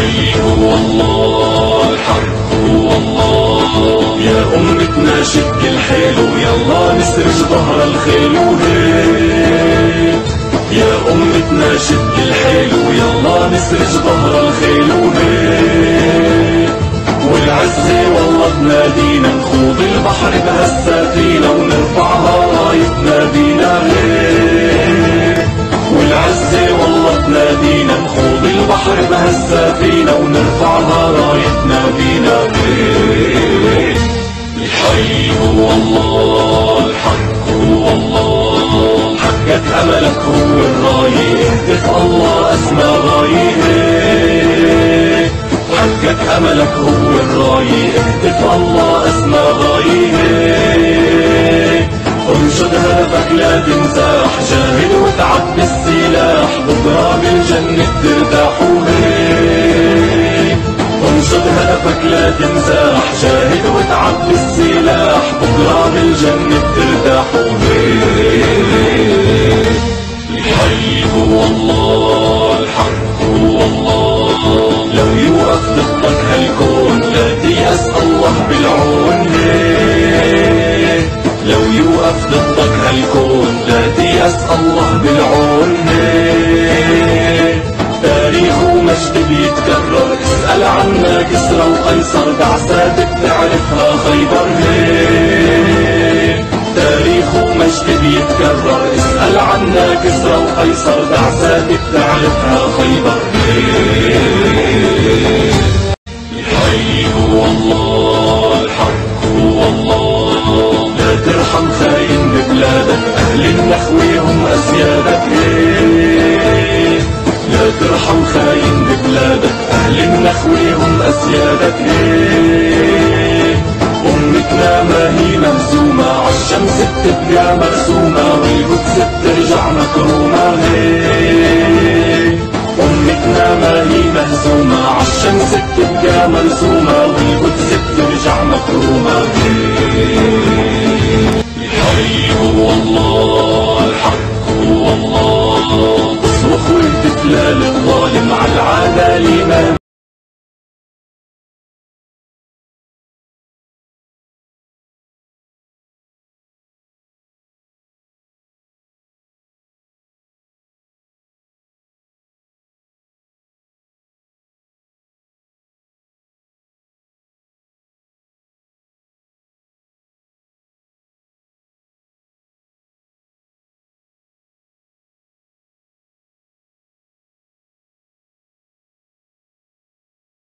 الحي هو الله، الحق هو الله. يا أمتنا شد الحيل ويلا نسرج ظهر الخيل وهيك. يا أمتنا شد الحيل ويلا نسرج ظهر الخيل وهيك. والعزة والله تنادينا نخوض البحر بهالسفينة ونرفعها رايتنا بينا هيك. والعزة والله تنادينا نخوض البحر بهالسفينة ونرفعها رايتنا بينا هيك. الحي هو الله، الحق هو الله. حقك أملك هو الراية، اهتف الله أسمى غاية. حقك أملك هو الراية، اهتف الله أسمى غاية. انشد هدفك لا تنزاح، جاهد وتعب بالسلاح، بكرة بالجنة ترتاح وهيك. انشد هدفك لا تنزاح، جاهد وتعب بالسلاح، بكرة بالجنة ترتاح وهيك. الحي هو الله، الحق هو الله. لو يوقف ضدك هالكون لا تيأس الله بالعون هيك. لو يوقف ضدك هالكون لا تيأس الله بالعون هيك. تاريخ ومجد بيتكرر، اسأل عنا كسرى وقيصر، بعثات بتعرفها خيبر هيك. تاريخ ومجد بيتكرر، اسأل عنا كسرى وقيصر، بعثات بتعرفها خيبر هيك. الحي هو الله، الحق هو الله. لا ترحم خاين ببلادك، أهل النخوة هم أسيادك هيك. لا ترحم خاين ببلادك، أهل النخوة هم أسيادك هيك. أمتنا ما هي مهزومة، عالشمس بتبقى مرسومة، والقدس بترجع مكرومة هيك. أمتنا ما هي مهزومة، عالشمس بتبقى مرسومة، والقدس بترجع مكرومة هيك. الحي هو الله، الحق هو الله. اصرخ واهتف للظالم، عالعدالة ما